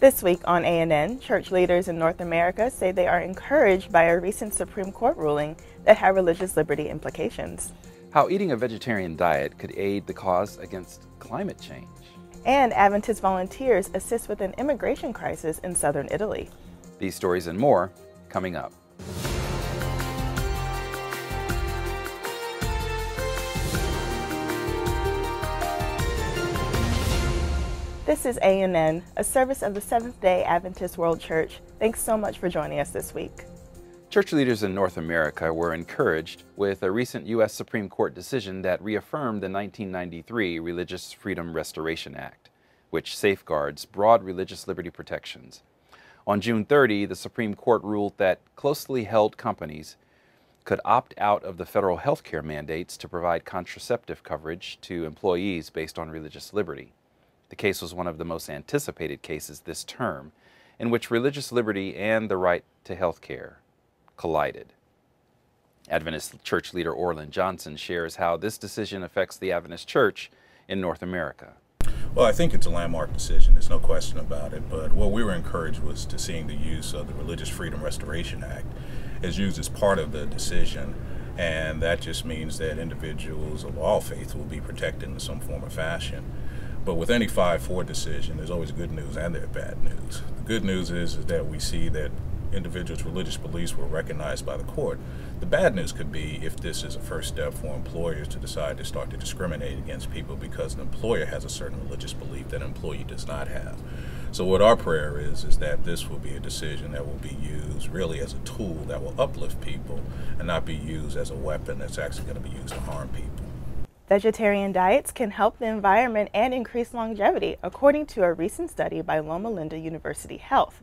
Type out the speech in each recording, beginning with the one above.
This week on ANN, church leaders in North America say they are encouraged by a recent Supreme Court ruling that had religious liberty implications. How eating a vegetarian diet could aid the cause against climate change. And Adventist volunteers assist with an immigration crisis in southern Italy. These stories and more coming up. This is ANN, a service of the Seventh-day Adventist World Church. Thanks so much for joining us this week. Church leaders in North America were encouraged with a recent U.S. Supreme Court decision that reaffirmed the 1993 Religious Freedom Restoration Act, which safeguards broad religious liberty protections. On June 30, the Supreme Court ruled that closely held companies could opt out of the federal health care mandates to provide contraceptive coverage to employees based on religious liberty. The case was one of the most anticipated cases this term, in which religious liberty and the right to health care collided. Adventist church leader Orland Johnson shares how this decision affects the Adventist church in North America. Well, I think it's a landmark decision, there's no question about it, but what we were encouraged was to seeing the use of the Religious Freedom Restoration Act as used as part of the decision, and that just means that individuals of all faiths will be protected in some form or fashion. But with any 5-4 decision, there's always good news and there's bad news. The good news is that we see that individuals' religious beliefs were recognized by the court. The bad news could be if this is a first step for employers to decide to start to discriminate against people because an employer has a certain religious belief that an employee does not have. So what our prayer is that this will be a decision that will be used really as a tool that will uplift people and not be used as a weapon that's actually going to be used to harm people. Vegetarian diets can help the environment and increase longevity, according to a recent study by Loma Linda University Health.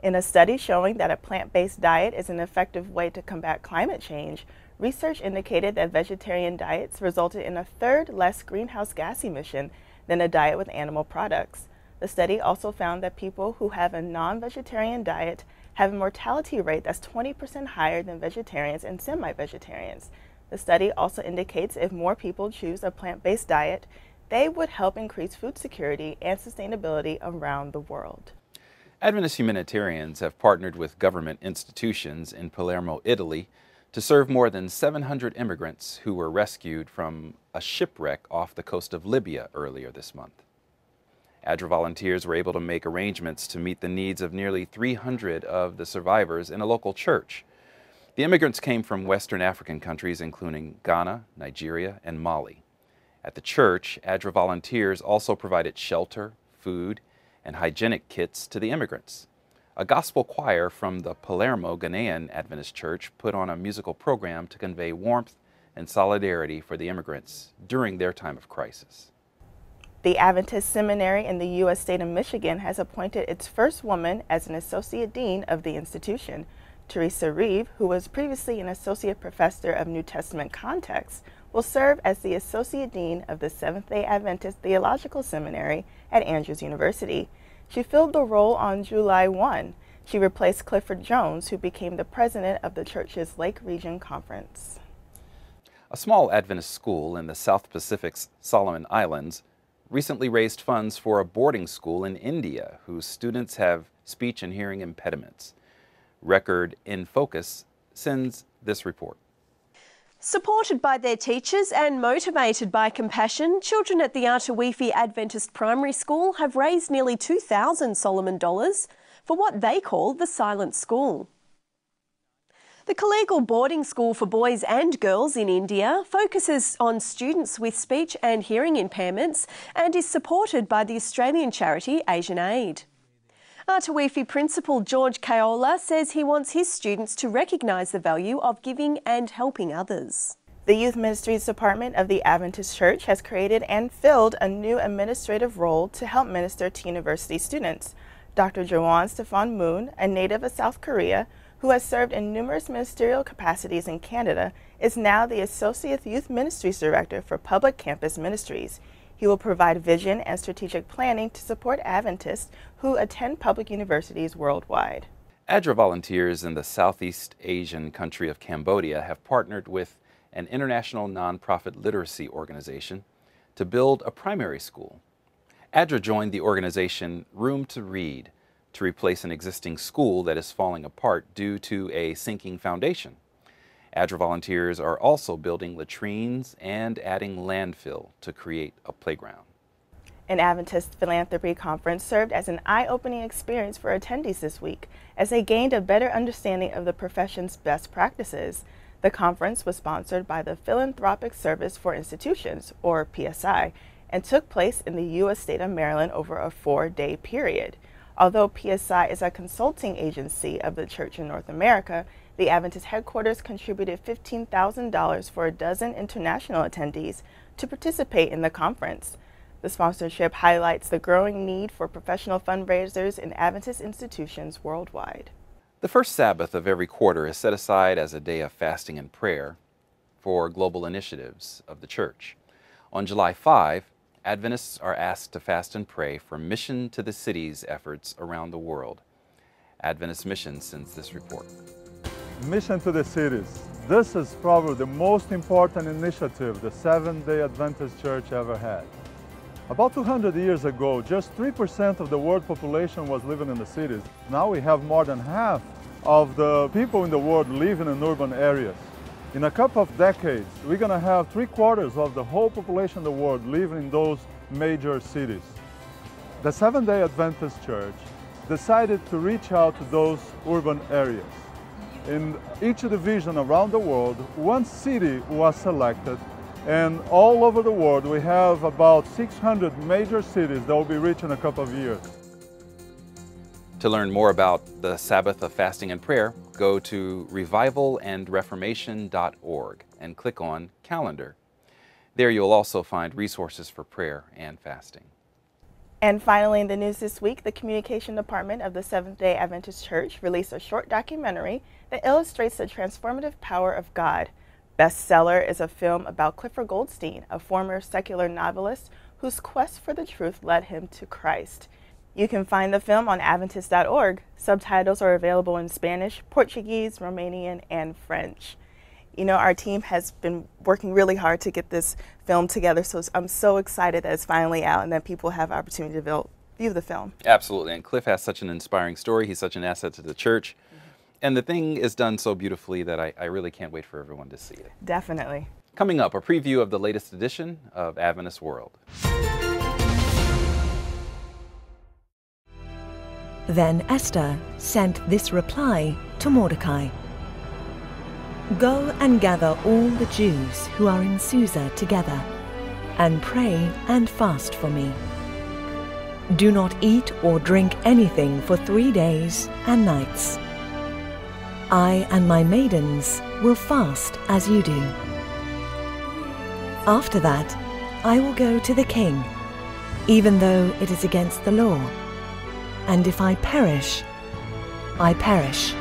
In a study showing that a plant-based diet is an effective way to combat climate change, research indicated that vegetarian diets resulted in a third less greenhouse gas emission than a diet with animal products. The study also found that people who have a non-vegetarian diet have a mortality rate that's 20% higher than vegetarians and semi-vegetarians. The study also indicates if more people choose a plant-based diet, they would help increase food security and sustainability around the world. Adventist humanitarians have partnered with government institutions in Palermo, Italy, to serve more than 700 immigrants who were rescued from a shipwreck off the coast of Libya earlier this month. ADRA volunteers were able to make arrangements to meet the needs of nearly 300 of the survivors in a local church. The immigrants came from Western African countries including Ghana, Nigeria, and Mali. At the church, ADRA volunteers also provided shelter, food, and hygienic kits to the immigrants. A gospel choir from the Palermo Ghanaian Adventist Church put on a musical program to convey warmth and solidarity for the immigrants during their time of crisis. The Adventist Seminary in the U.S. state of Michigan has appointed its first woman as an associate dean of the institution. Teresa Reeve, who was previously an associate professor of New Testament context, will serve as the associate dean of the Seventh-day Adventist Theological Seminary at Andrews University. She filled the role on July 1. She replaced Clifford Jones, who became the president of the church's Lake Region Conference. A small Adventist school in the South Pacific's Solomon Islands recently raised funds for a boarding school in India whose students have speech and hearing impediments. Record in Focus sends this report. Supported by their teachers and motivated by compassion, children at the Atawifi Adventist Primary School have raised nearly 2,000 Solomon dollars for what they call the Silent School. The collegial boarding school for boys and girls in India focuses on students with speech and hearing impairments and is supported by the Australian charity Asian Aid. Atawifi Principal George Kaola says he wants his students to recognise the value of giving and helping others. The Youth Ministries Department of the Adventist Church has created and filled a new administrative role to help minister to university students. Dr. Jawan Stefan Moon, a native of South Korea, who has served in numerous ministerial capacities in Canada, is now the Associate Youth Ministries Director for Public Campus Ministries. He will provide vision and strategic planning to support Adventists who attend public universities worldwide. ADRA volunteers in the Southeast Asian country of Cambodia have partnered with an international nonprofit literacy organization to build a primary school. ADRA joined the organization Room to Read, to replace an existing school that is falling apart due to a sinking foundation. ADRA volunteers are also building latrines and adding landfill to create a playground. An Adventist Philanthropy Conference served as an eye-opening experience for attendees this week as they gained a better understanding of the profession's best practices. The conference was sponsored by the Philanthropic Service for Institutions, or PSI, and took place in the U.S. state of Maryland over a 4-day period. Although PSI is a consulting agency of the Church in North America, the Adventist headquarters contributed $15,000 for a dozen international attendees to participate in the conference. The sponsorship highlights the growing need for professional fundraisers in Adventist institutions worldwide. The first Sabbath of every quarter is set aside as a day of fasting and prayer for global initiatives of the Church. On July 5, Adventists are asked to fast and pray for Mission to the Cities efforts around the world. Adventist Mission sends this report. Mission to the Cities. This is probably the most important initiative the Seventh-day Adventist Church ever had. About 200 years ago, just 3% of the world population was living in the cities. Now we have more than half of the people in the world living in urban areas. In a couple of decades, we're going to have 3/4 of the whole population in the world living in those major cities. The Seventh-day Adventist Church decided to reach out to those urban areas. In each division around the world, one city was selected, and all over the world we have about 600 major cities that will be reached in a couple of years. To learn more about the Sabbath of Fasting and Prayer, go to revivalandreformation.org and click on Calendar. There you'll also find resources for prayer and fasting. And finally, in the news this week, the Communication Department of the Seventh-day Adventist Church released a short documentary that illustrates the transformative power of God. Bestseller is a film about Clifford Goldstein, a former secular novelist whose quest for the truth led him to Christ. You can find the film on Adventist.org. Subtitles are available in Spanish, Portuguese, Romanian, and French. You know, our team has been working really hard to get this film together, so I'm so excited that it's finally out and that people have the opportunity to view the film. Absolutely, and Cliff has such an inspiring story. He's such an asset to the church. And the thing is done so beautifully that I really can't wait for everyone to see it. Definitely. Coming up, a preview of the latest edition of Adventist World. Then Esther sent this reply to Mordecai. Go and gather all the Jews who are in Susa together, and pray and fast for me. Do not eat or drink anything for 3 days and nights. I and my maidens will fast as you do. After that, I will go to the king, even though it is against the law. And if I perish, I perish.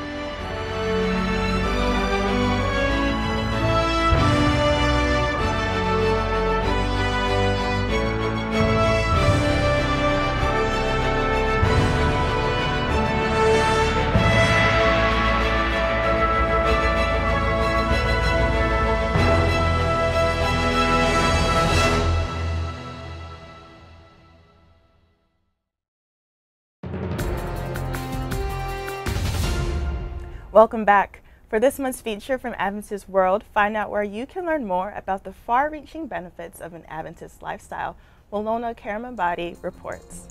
Welcome back. For this month's feature from Adventist World, find out where you can learn more about the far-reaching benefits of an Adventist lifestyle. Walona Karamabadi reports.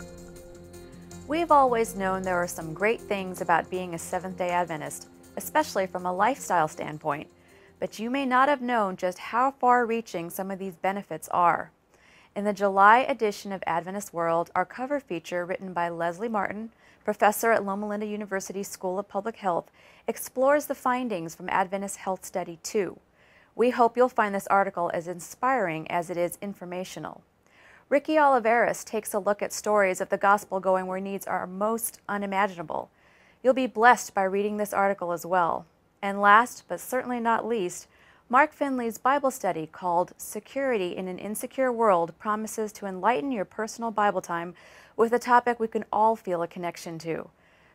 We've always known there are some great things about being a Seventh-day Adventist, especially from a lifestyle standpoint, but you may not have known just how far-reaching some of these benefits are. In the July edition of Adventist World, our cover feature, written by Leslie Martin, professor at Loma Linda University School of Public Health, explores the findings from Adventist Health Study 2. We hope you'll find this article as inspiring as it is informational. Ricky Oliveris takes a look at stories of the gospel going where needs are most unimaginable. You'll be blessed by reading this article as well. And last, but certainly not least, Mark Finley's Bible study called Security in an Insecure World promises to enlighten your personal Bible time with a topic we can all feel a connection to.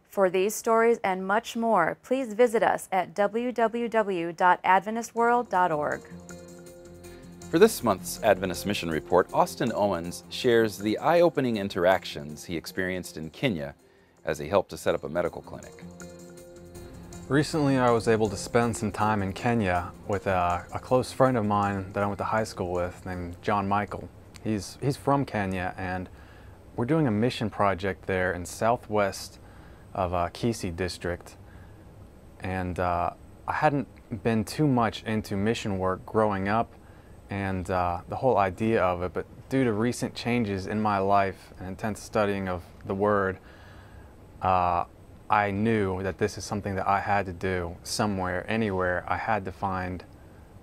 For these stories and much more, please visit us at www.adventistworld.org. For this month's Adventist Mission Report, Austin Owens shares the eye-opening interactions he experienced in Kenya as he helped to set up a medical clinic. Recently, I was able to spend some time in Kenya with a close friend of mine that I went to high school with named John Michael. He's from Kenya, and we're doing a mission project there in southwest of Kisii district. And I hadn't been too much into mission work growing up and the whole idea of it, but due to recent changes in my life and intense studying of the Word, I knew that this is something that I had to do somewhere, anywhere. I had to find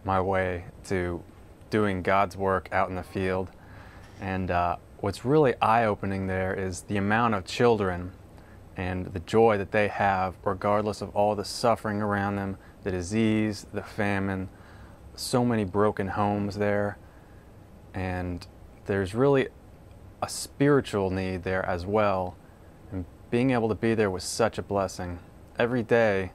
my way to doing God's work out in the field. And what's really eye-opening there is the amount of children and the joy that they have regardless of all the suffering around them, the disease, the famine, so many broken homes there. And there's really a spiritual need there as well. Being able to be there was such a blessing. Every day,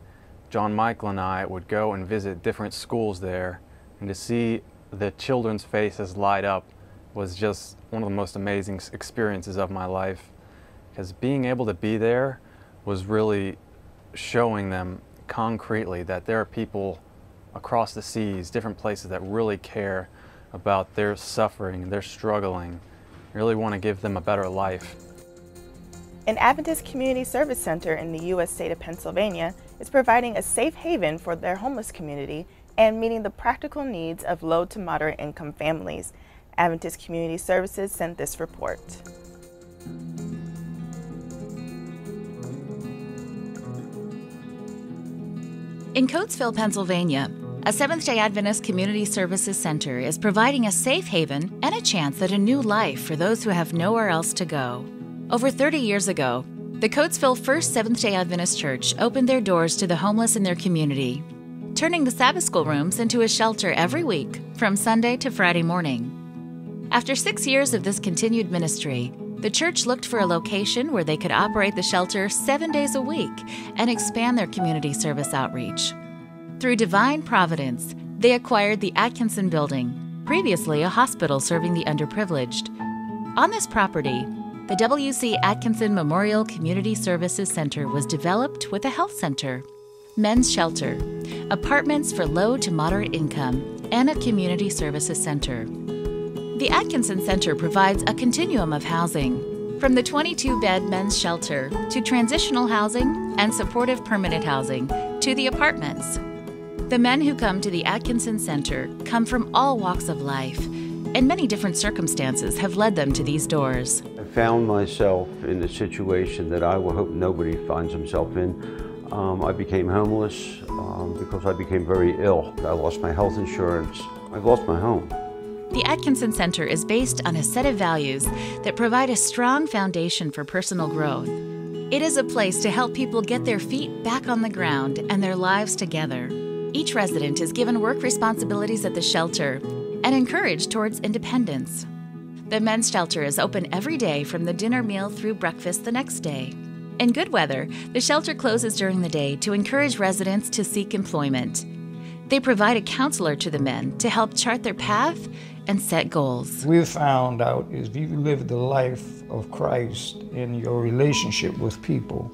John Michael and I would go and visit different schools there, and to see the children's faces light up was just one of the most amazing experiences of my life. Because being able to be there was really showing them concretely that there are people across the seas, different places that really care about their suffering, their struggling, really want to give them a better life. An Adventist Community Service Center in the U.S. state of Pennsylvania is providing a safe haven for their homeless community and meeting the practical needs of low to moderate income families. Adventist Community Services sent this report. In Coatesville, Pennsylvania, a Seventh-day Adventist Community Services Center is providing a safe haven and a chance at a new life for those who have nowhere else to go. Over 30 years ago, the Coatesville First Seventh-day Adventist Church opened their doors to the homeless in their community, turning the Sabbath school rooms into a shelter every week from Sunday to Friday morning. After 6 years of this continued ministry, the church looked for a location where they could operate the shelter 7 days a week and expand their community service outreach. Through divine providence, they acquired the Atkinson Building, previously a hospital serving the underprivileged. On this property, the W.C. Atkinson Memorial Community Services Center was developed with a health center, men's shelter, apartments for low to moderate income, and a community services center. The Atkinson Center provides a continuum of housing, from the 22-bed men's shelter to transitional housing and supportive permanent housing to the apartments. The men who come to the Atkinson Center come from all walks of life, and many different circumstances have led them to these doors. I found myself in a situation that I would hope nobody finds himself in. I became homeless because I became very ill. I lost my health insurance. I lost my home. The Atkinson Center is based on a set of values that provide a strong foundation for personal growth. It is a place to help people get their feet back on the ground and their lives together. Each resident is given work responsibilities at the shelter and encouraged towards independence. The men's shelter is open every day from the dinner meal through breakfast the next day. In good weather, the shelter closes during the day to encourage residents to seek employment. They provide a counselor to the men to help chart their path and set goals. We've found out is if you live the life of Christ in your relationship with people,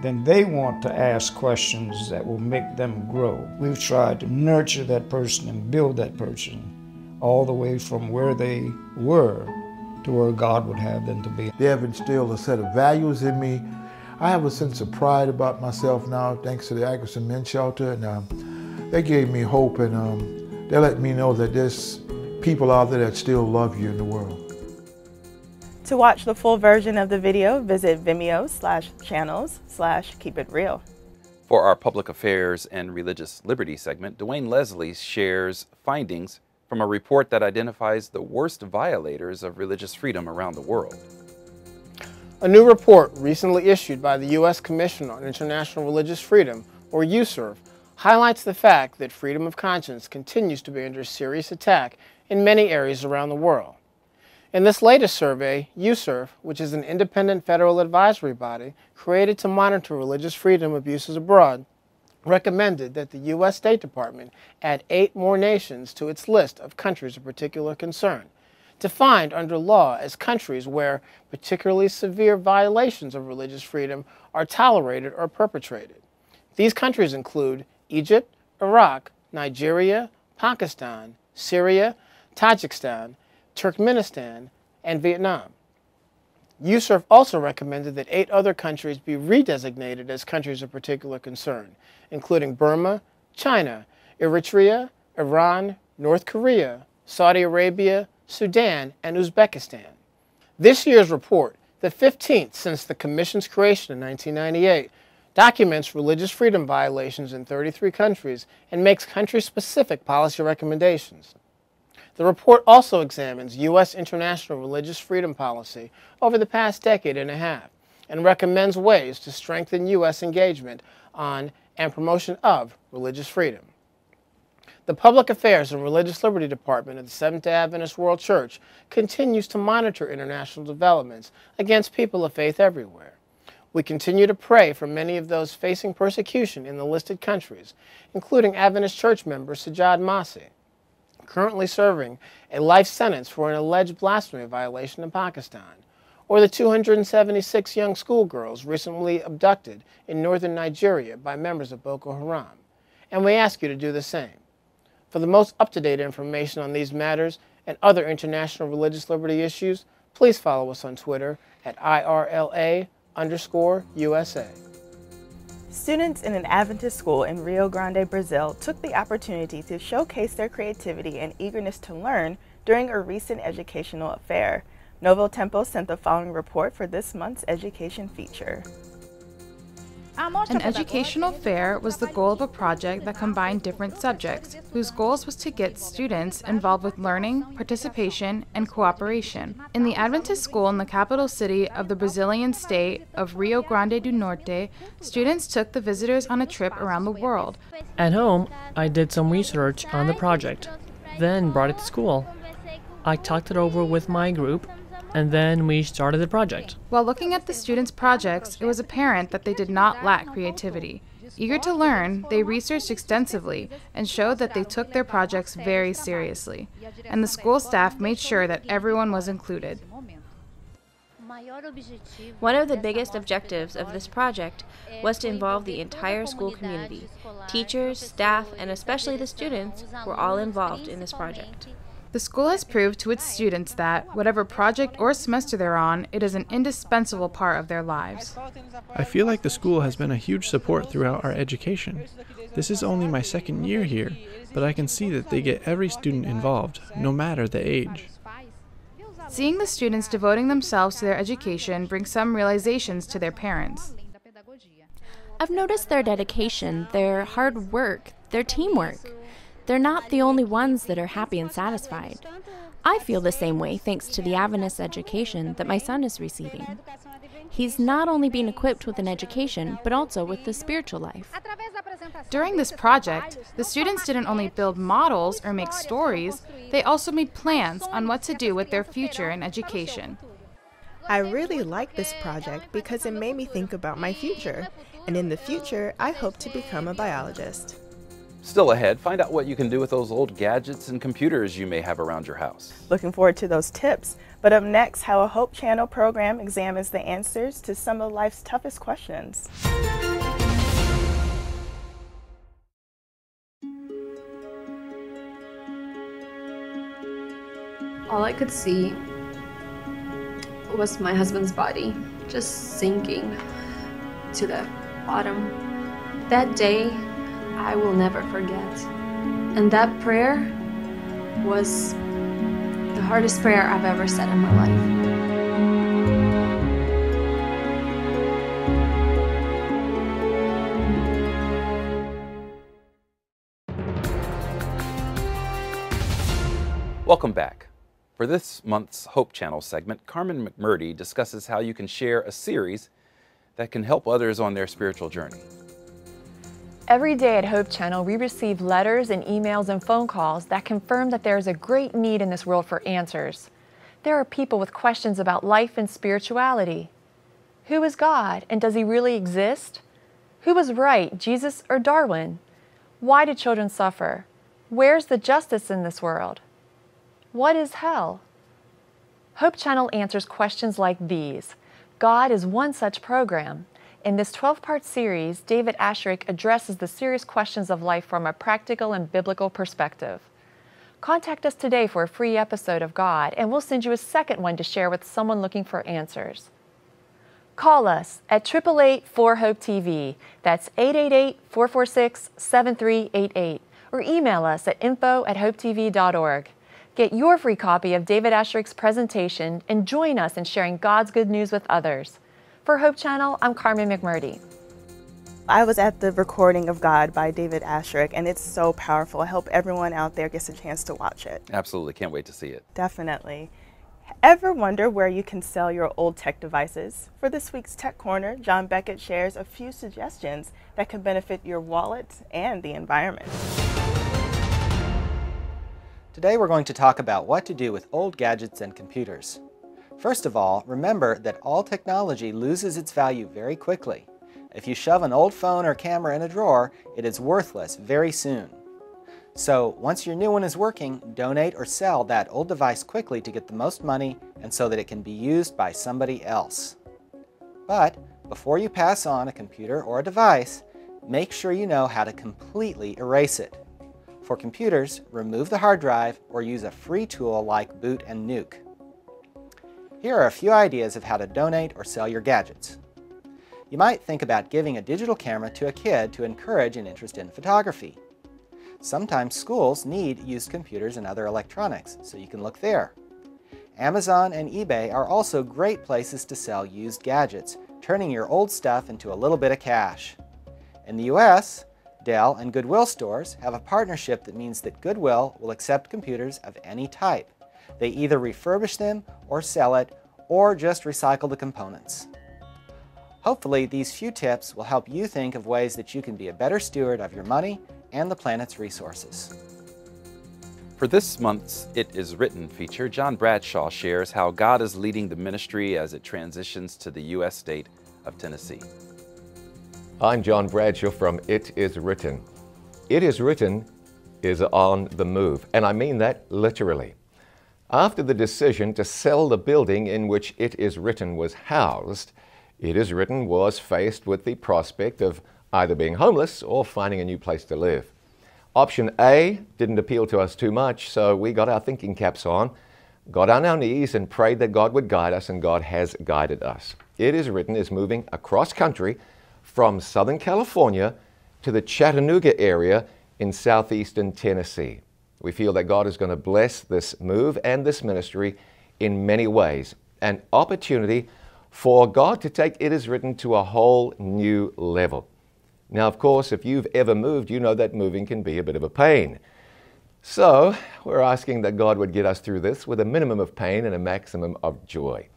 then they want to ask questions that will make them grow. We've tried to nurture that person and build that person all the way from where they were to where God would have them to be. They have instilled a set of values in me. I have a sense of pride about myself now, thanks to the Atkinson Men's Shelter, and they gave me hope, and they let me know that there's people out there that still love you in the world. To watch the full version of the video, visit vimeo.com/channels/keepitreal. For our Public Affairs and Religious Liberty segment, Dwayne Leslie shares findings from a report that identifies the worst violators of religious freedom around the world. A new report recently issued by the U.S. Commission on International Religious Freedom, or USERF, highlights the fact that freedom of conscience continues to be under serious attack in many areas around the world. In this latest survey, USERF, which is an independent federal advisory body created to monitor religious freedom abuses abroad, recommended that the U.S. State Department add 8 more nations to its list of countries of particular concern. defined under law as countries where particularly severe violations of religious freedom are tolerated or perpetrated. These countries include Egypt, Iraq, Nigeria, Pakistan, Syria, Tajikistan, Turkmenistan, and Vietnam. USERV also recommended that 8 other countries be redesignated as countries of particular concern, including Burma, China, Eritrea, Iran, North Korea, Saudi Arabia, Sudan, and Uzbekistan. This year's report, the 15th since the Commission's creation in 1998, documents religious freedom violations in 33 countries and makes country-specific policy recommendations. The report also examines U.S. international religious freedom policy over the past decade and a half and recommends ways to strengthen U.S. engagement on and promotion of religious freedom. The Public Affairs and Religious Liberty Department of the Seventh-day Adventist World Church continues to monitor international developments against people of faith everywhere. We continue to pray for many of those facing persecution in the listed countries, including Adventist Church member Sajjad Masih, currently serving a life sentence for an alleged blasphemy violation in Pakistan, or the 276 young schoolgirls recently abducted in northern Nigeria by members of Boko Haram. And we ask you to do the same. For the most up-to-date information on these matters and other international religious liberty issues, please follow us on Twitter at IRLA_USA. Students in an Adventist school in Rio Grande, Brazil took the opportunity to showcase their creativity and eagerness to learn during a recent educational affair. Novo Tempo sent the following report for this month's education feature. An educational fair was the goal of a project that combined different subjects, whose goals was to get students involved with learning, participation, and cooperation. In the Adventist school in the capital city of the Brazilian state of Rio Grande do Norte, students took the visitors on a trip around the world. At home, I did some research on the project, then brought it to school. I talked it over with my group, and then we started the project. While looking at the students' projects, it was apparent that they did not lack creativity. Eager to learn, they researched extensively and showed that they took their projects very seriously, and the school staff made sure that everyone was included. One of the biggest objectives of this project was to involve the entire school community. Teachers, staff, and especially the students were all involved in this project. The school has proved to its students that, whatever project or semester they're on, it is an indispensable part of their lives. I feel like the school has been a huge support throughout our education. This is only my second year here, but I can see that they get every student involved, no matter the age. Seeing the students devoting themselves to their education brings some realizations to their parents. I've noticed their dedication, their hard work, their teamwork. They're not the only ones that are happy and satisfied. I feel the same way thanks to the Adventist education that my son is receiving. He's not only being equipped with an education, but also with the spiritual life. During this project, the students didn't only build models or make stories, they also made plans on what to do with their future in education. I really like this project because it made me think about my future, and in the future, I hope to become a biologist. Still ahead, find out what you can do with those old gadgets and computers you may have around your house. Looking forward to those tips. But up next, how a Hope Channel program examines the answers to some of life's toughest questions. All I could see was my husband's body just sinking to the bottom. That day, I will never forget. And that prayer was the hardest prayer I've ever said in my life. Welcome back. For this month's Hope Channel segment, Carmen McMurdy discusses how you can share a series that can help others on their spiritual journey. Every day at Hope Channel, we receive letters and emails and phone calls that confirm that there is a great need in this world for answers. There are people with questions about life and spirituality. Who is God, and does He really exist? Who was right, Jesus or Darwin? Why do children suffer? Where's the justice in this world? What is hell? Hope Channel answers questions like these. God is one such program. In this 12-part series, David Asherick addresses the serious questions of life from a practical and biblical perspective. Contact us today for a free episode of God, and we'll send you a second one to share with someone looking for answers. Call us at 888-4HOPE-TV. That's 888-446-7388. Or email us at info@hopetv.org. Get your free copy of David Asherick's presentation and join us in sharing God's good news with others. For Hope Channel, I'm Carmen McMurdy. I was at the recording of God by David Asherick, and it's so powerful. I hope everyone out there gets a chance to watch it. Absolutely, can't wait to see it. Definitely. Ever wonder where you can sell your old tech devices? For this week's Tech Corner, John Beckett shares a few suggestions that can benefit your wallet and the environment. Today we're going to talk about what to do with old gadgets and computers. First of all, remember that all technology loses its value very quickly. If you shove an old phone or camera in a drawer, it is worthless very soon. So once your new one is working, donate or sell that old device quickly to get the most money and so that it can be used by somebody else. But before you pass on a computer or a device, make sure you know how to completely erase it. For computers, remove the hard drive or use a free tool like Boot and Nuke. Here are a few ideas of how to donate or sell your gadgets. You might think about giving a digital camera to a kid to encourage an interest in photography. Sometimes schools need used computers and other electronics, so you can look there. Amazon and eBay are also great places to sell used gadgets, turning your old stuff into a little bit of cash. In the US, Dell and Goodwill stores have a partnership that means that Goodwill will accept computers of any type. They either refurbish them or sell it, or just recycle the components. Hopefully, these few tips will help you think of ways that you can be a better steward of your money and the planet's resources. For this month's It Is Written feature, John Bradshaw shares how God is leading the ministry as it transitions to the U.S. state of Tennessee. I'm John Bradshaw from It Is Written. It Is Written is on the move, and I mean that literally. After the decision to sell the building in which It Is Written was housed, It Is Written was faced with the prospect of either being homeless or finding a new place to live. Option A didn't appeal to us too much, so we got our thinking caps on, got on our knees and prayed that God would guide us, and God has guided us. It Is Written is moving across country from Southern California to the Chattanooga area in southeastern Tennessee. We feel that God is going to bless this move and this ministry in many ways. An opportunity for God to take It Is Written to a whole new level. Now, of course, if you've ever moved, you know that moving can be a bit of a pain. So we're asking that God would get us through this with a minimum of pain and a maximum of joy.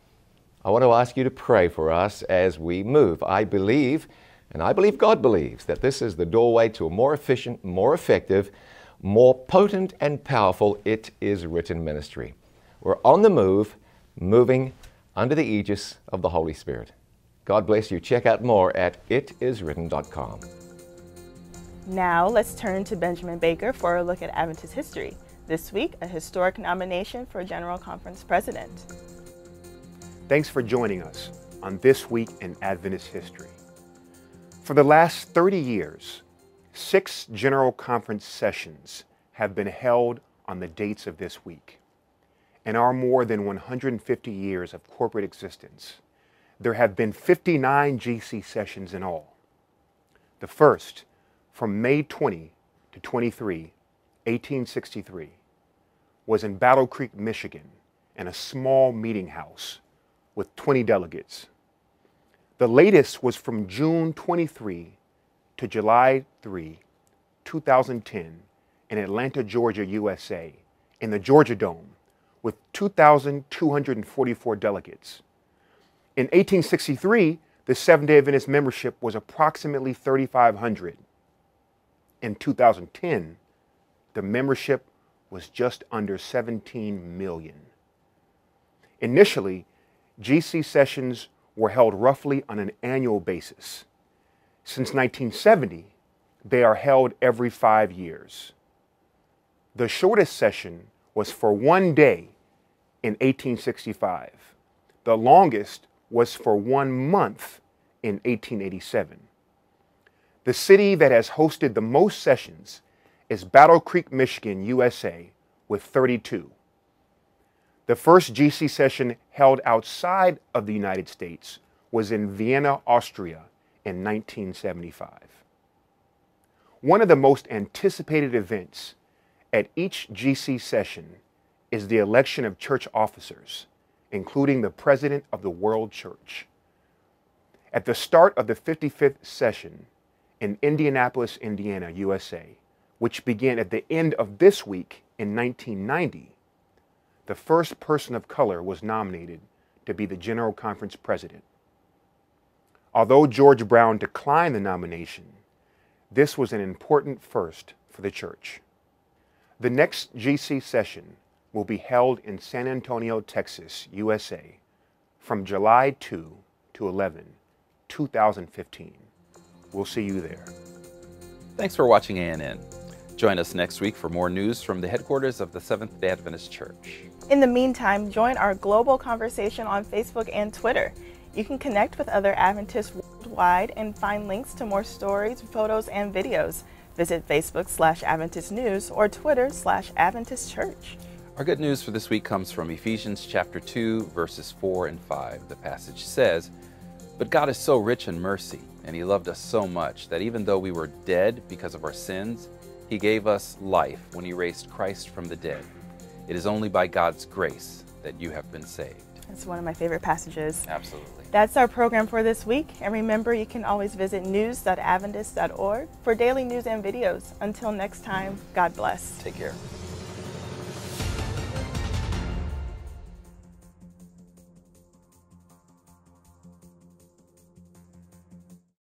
I want to ask you to pray for us as we move. I believe, and I believe God believes, that this is the doorway to a more efficient, more effective, more potent and powerful It Is Written ministry. We're on the move, moving under the aegis of the Holy Spirit. God bless you. Check out more at itiswritten.com. Now let's turn to Benjamin Baker for a look at Adventist history. This week, a historic nomination for General Conference President. Thanks for joining us on This Week in Adventist History. For the last 30 years, 6 General Conference sessions have been held on the dates of this week. In our more than 150 years of corporate existence, there have been 59 GC sessions in all. The first, from May 20 to 23, 1863, was in Battle Creek, Michigan, in a small meeting house with 20 delegates. The latest was from June 23 to July 3, 2010, in Atlanta, Georgia, USA, in the Georgia Dome, with 2,244 delegates. In 1863, the Seventh-day Adventist membership was approximately 3,500. In 2010, the membership was just under 17 million. Initially, GC sessions were held roughly on an annual basis. Since 1970, they are held every 5 years. The shortest session was for one day in 1865. The longest was for 1 month in 1887. The city that has hosted the most sessions is Battle Creek, Michigan, USA, with 32. The first GC session held outside of the United States was in Vienna, Austria in 1975. One of the most anticipated events at each GC session is the election of church officers, including the President of the World Church. At the start of the 55th session in Indianapolis, Indiana, USA, which began at the end of this week in 1990, the first person of color was nominated to be the General Conference President. Although George Brown declined the nomination, this was an important first for the church. The next GC session will be held in San Antonio, Texas, USA, from July 2 to 11, 2015. We'll see you there. Thanks for watching ANN. Join us next week for more news from the headquarters of the Seventh-day Adventist Church. In the meantime, join our global conversation on Facebook and Twitter. You can connect with other Adventists worldwide and find links to more stories, photos, and videos. Visit Facebook/Adventist News or Twitter/Adventist Church. Our good news for this week comes from Ephesians chapter 2, verses 4 and 5. The passage says, "But God is so rich in mercy, and He loved us so much that even though we were dead because of our sins, He gave us life when He raised Christ from the dead. It is only by God's grace that you have been saved." That's one of my favorite passages. Absolutely. That's our program for this week. And remember, you can always visit news.adventist.org for daily news and videos. Until next time, God bless. Take care.